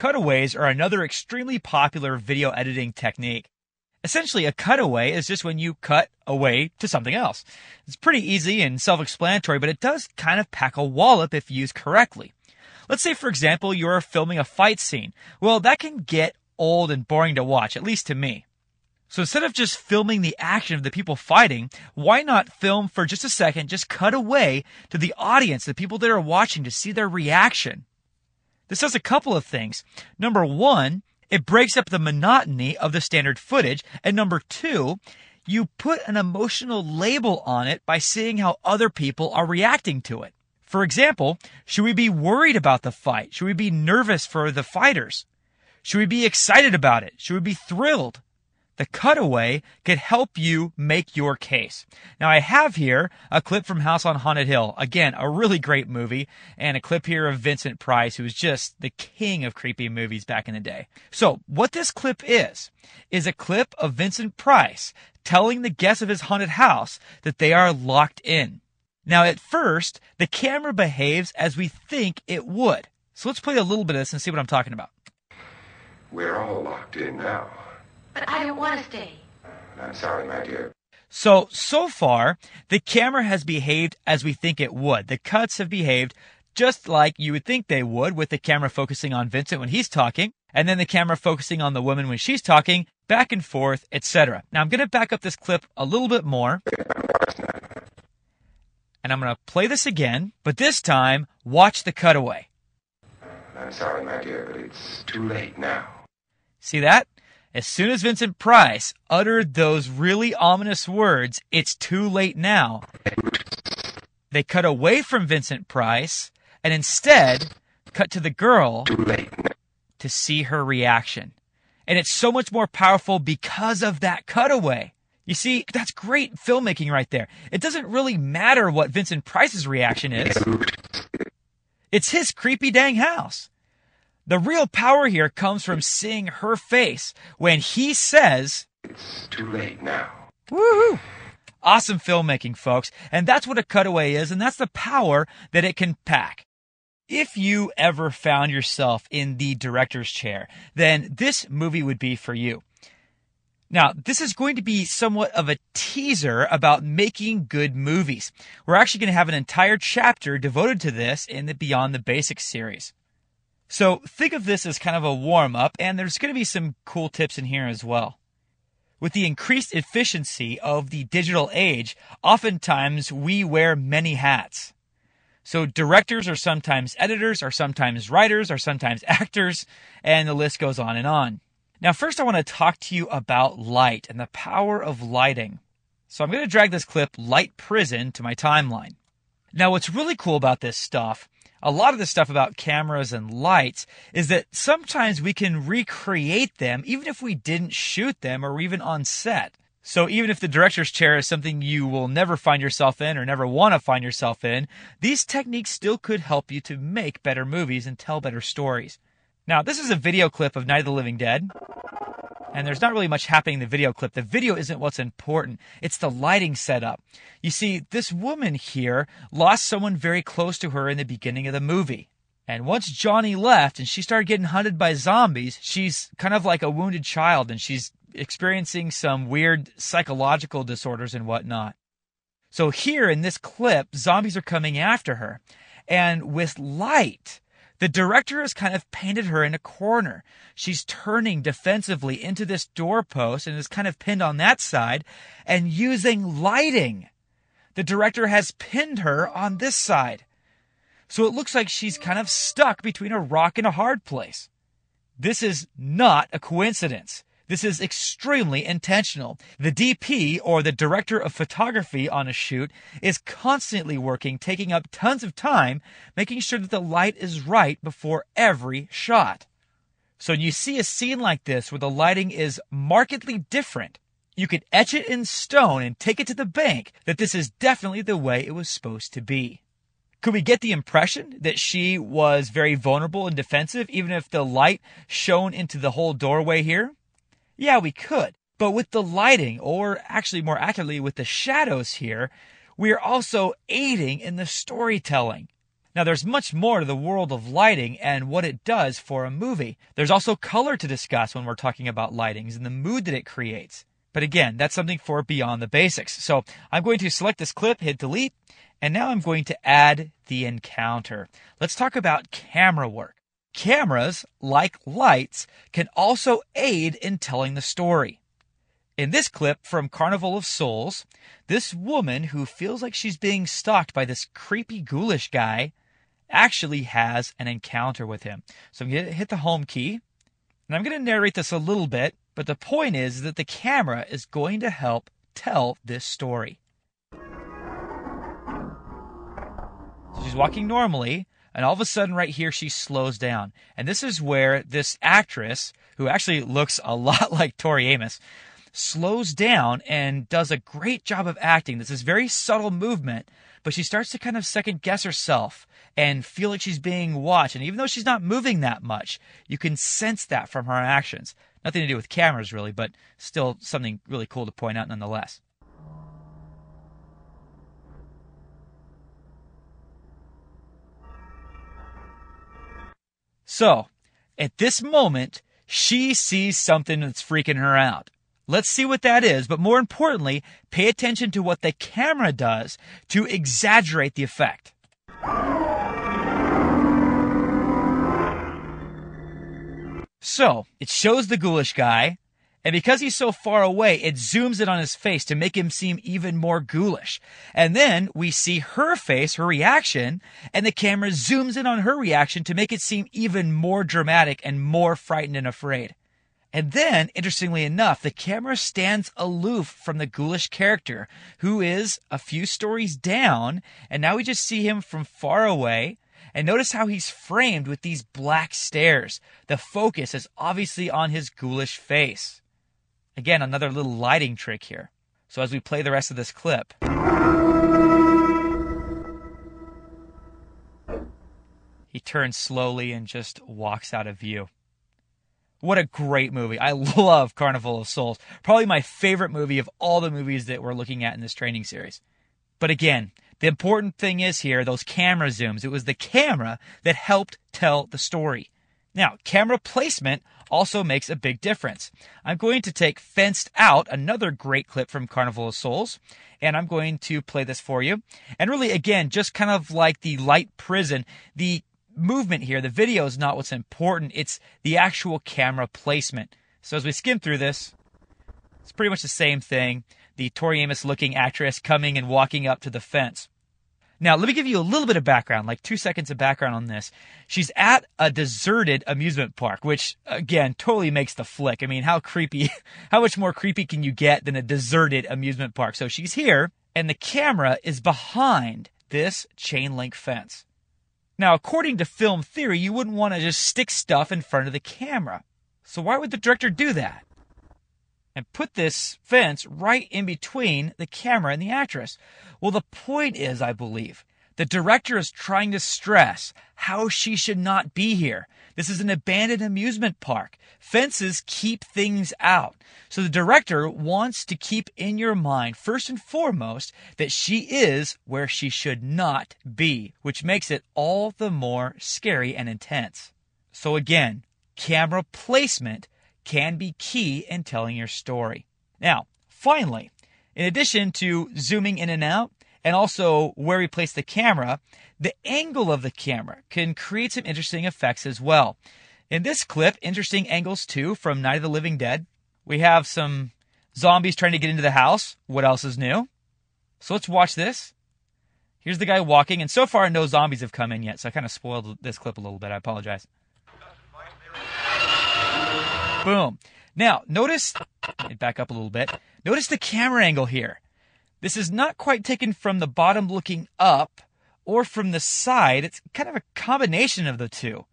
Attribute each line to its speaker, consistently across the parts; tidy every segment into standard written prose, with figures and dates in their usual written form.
Speaker 1: Cutaways are another extremely popular video editing technique. Essentially, a cutaway is just when you cut away to something else. It's pretty easy and self-explanatory, but it does kind of pack a wallop if used correctly. Let's say, for example, you're filming a fight scene. Well, that can get old and boring to watch, at least to me. So instead of just filming the action of the people fighting, why not film for just a second, just cut away to the audience, the people that are watching, to see their reaction? This does a couple of things. Number one, it breaks up the monotony of the standard footage. And number two, you put an emotional label on it by seeing how other people are reacting to it. For example, should we be worried about the fight? Should we be nervous for the fighters? Should we be excited about it? Should we be thrilled? The cutaway could help you make your case. Now, I have here a clip from House on Haunted Hill. Again, a really great movie, and a clip here of Vincent Price, who was just the king of creepy movies back in the day. So, what this clip is a clip of Vincent Price telling the guests of his haunted house that they are locked in. Now, at first, the camera behaves as we think it would. So let's play a little bit of this and see what I'm talking about.
Speaker 2: We're all locked in now.
Speaker 3: But I don't want to stay.
Speaker 2: I'm sorry, my dear.
Speaker 1: So far, the camera has behaved as we think it would. The cuts have behaved just like you would think they would, with the camera focusing on Vincent when he's talking, and then the camera focusing on the woman when she's talking, back and forth, etc. Now, I'm going to back up this clip a little bit more. And I'm going to play this again, but this time, watch the cutaway.
Speaker 2: I'm sorry, my dear, but it's too late now.
Speaker 1: See that? As soon as Vincent Price uttered those really ominous words, "It's too late now," they cut away from Vincent Price and instead cut to the girl to see her reaction. And it's so much more powerful because of that cutaway. You see, that's great filmmaking right there. It doesn't really matter what Vincent Price's reaction is. It's his creepy dang house. The real power here comes from seeing her face when he says,
Speaker 2: "It's too late now."
Speaker 1: Woohoo! Awesome filmmaking, folks. And that's what a cutaway is, and that's the power that it can pack. If you ever found yourself in the director's chair, then this movie would be for you. Now, this is going to be somewhat of a teaser about making good movies. We're actually going to have an entire chapter devoted to this in the Beyond the Basics series. So think of this as kind of a warm-up, and there's going to be some cool tips in here as well. With the increased efficiency of the digital age, oftentimes we wear many hats. So directors are sometimes editors, are sometimes writers, are sometimes actors, and the list goes on and on. Now, first I want to talk to you about light and the power of lighting. So I'm going to drag this clip, Light Prison, to my timeline. Now, what's really cool about this stuff, a lot of the stuff about cameras and lights, is that sometimes we can recreate them even if we didn't shoot them or even on set. So even if the director's chair is something you will never find yourself in or never want to find yourself in, these techniques still could help you to make better movies and tell better stories. Now, this is a video clip of Night of the Living Dead, and there's not really much happening in the video clip. The video isn't what's important. It's the lighting setup. You see, this woman here lost someone very close to her in the beginning of the movie. And once Johnny left and she started getting hunted by zombies, she's kind of like a wounded child, and she's experiencing some weird psychological disorders and whatnot. So here in this clip, zombies are coming after her. And with light, the director has kind of painted her in a corner. She's turning defensively into this doorpost and is kind of pinned on that side. And using lighting, the director has pinned her on this side. So it looks like she's kind of stuck between a rock and a hard place. This is not a coincidence. This is extremely intentional. The DP, or the director of photography on a shoot, is constantly working, taking up tons of time, making sure that the light is right before every shot. So when you see a scene like this where the lighting is markedly different, you could etch it in stone and take it to the bank that this is definitely the way it was supposed to be. Could we get the impression that she was very vulnerable and defensive, even if the light shone into the whole doorway here? Yeah, we could. But with the lighting, or actually more accurately with the shadows here, we are also aiding in the storytelling. Now, there's much more to the world of lighting and what it does for a movie. There's also color to discuss when we're talking about lightings and the mood that it creates. But again, that's something for beyond the basics. So I'm going to select this clip, hit delete, and now I'm going to add the encounter. Let's talk about camera work. Cameras, like lights, can also aid in telling the story. In this clip from Carnival of Souls, this woman who feels like she's being stalked by this creepy ghoulish guy actually has an encounter with him. So I'm going to hit the home key, and I'm going to narrate this a little bit, but the point is that the camera is going to help tell this story. So she's walking normally, and all of a sudden right here she slows down. And this is where this actress, who actually looks a lot like Tori Amos, slows down and does a great job of acting. This is very subtle movement, but she starts to kind of second guess herself and feel like she's being watched. And even though she's not moving that much, you can sense that from her actions. Nothing to do with cameras really, but still something really cool to point out nonetheless. So, at this moment, she sees something that's freaking her out. Let's see what that is, but more importantly, pay attention to what the camera does to exaggerate the effect. So, it shows the ghoulish guy, and because he's so far away, it zooms in on his face to make him seem even more ghoulish. And then we see her face, her reaction, and the camera zooms in on her reaction to make it seem even more dramatic and more frightened and afraid. And then, interestingly enough, the camera stands aloof from the ghoulish character, who is a few stories down, and now we just see him from far away. And notice how he's framed with these black stares. The focus is obviously on his ghoulish face. Again, another little lighting trick here. So as we play the rest of this clip, he turns slowly and just walks out of view. What a great movie. I love Carnival of Souls. Probably my favorite movie of all the movies that we're looking at in this training series. But again, the important thing is here, those camera zooms. It was the camera that helped tell the story. Now, camera placement also makes a big difference. I'm going to take Fenced Out, another great clip from Carnival of Souls, and I'm going to play this for you. And really, again, just kind of like the light prison, the movement here, the video is not what's important. It's the actual camera placement. So as we skim through this, it's pretty much the same thing. The Tori Amos looking actress coming and walking up to the fence. Now, let me give you a little bit of background, like 2 seconds of background on this. She's at a deserted amusement park, which, again, totally makes the flick. I mean, how much more creepy can you get than a deserted amusement park? So she's here, and the camera is behind this chain link fence. Now, according to film theory, you wouldn't want to just stick stuff in front of the camera. So why would the director do that? And put this fence right in between the camera and the actress. Well, the point is, I believe, the director is trying to stress how she should not be here. This is an abandoned amusement park. Fences keep things out. So the director wants to keep in your mind, first and foremost, that she is where she should not be, which makes it all the more scary and intense. So again, camera placement can be key in telling your story. Now, finally, in addition to zooming in and out, and also where we place the camera, the angle of the camera can create some interesting effects as well. In this clip, interesting angles too from Night of the Living Dead. We have some zombies trying to get into the house. What else is new? So let's watch this. Here's the guy walking, and so far no zombies have come in yet, so I kind of spoiled this clip a little bit. I apologize. Boom. Now, notice, let me back up a little bit. Notice the camera angle here. This is not quite taken from the bottom looking up or from the side. It's kind of a combination of the two.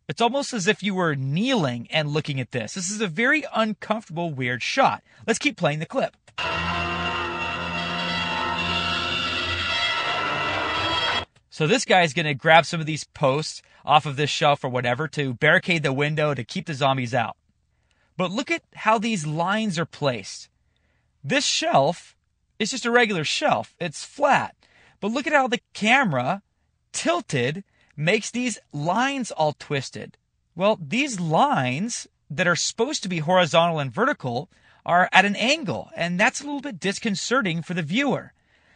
Speaker 1: It's almost as if you were kneeling and looking at this. This is a very uncomfortable, weird shot. Let's keep playing the clip. So this guy's going to grab some of these posts off of this shelf or whatever to barricade the window to keep the zombies out. But look at how these lines are placed. This shelf is just a regular shelf. It's flat. But look at how the camera Tilted makes these lines all twisted. Well, these lines that are supposed to be horizontal and vertical are at an angle, and that's a little bit disconcerting for the viewer.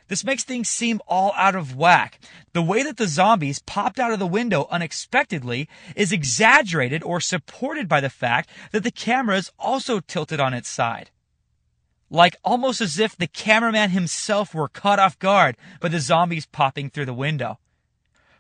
Speaker 1: This makes things seem all out of whack. The way that the zombies popped out of the window unexpectedly is exaggerated or supported by the fact that the camera is also tilted on its side. Like almost as if the cameraman himself were caught off guard by the zombies popping through the window.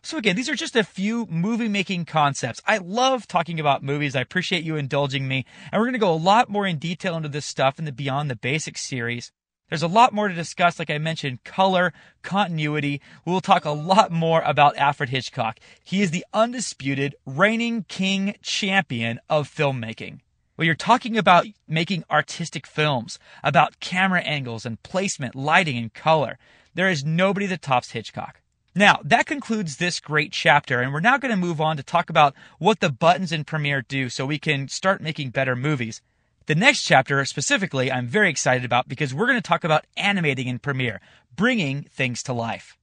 Speaker 1: So again, these are just a few movie-making concepts. I love talking about movies. I appreciate you indulging me. And we're going to go a lot more in detail into this stuff in the Beyond the Basics series. There's a lot more to discuss, like I mentioned, color, continuity. We'll talk a lot more about Alfred Hitchcock. He is the undisputed, reigning king champion of filmmaking. When you're talking about making artistic films, about camera angles and placement, lighting and color, there is nobody that tops Hitchcock. Now, that concludes this great chapter, and we're now going to move on to talk about what the buttons in Premiere do so we can start making better movies. The next chapter, specifically, I'm very excited about because we're going to talk about animating in Premiere, bringing things to life.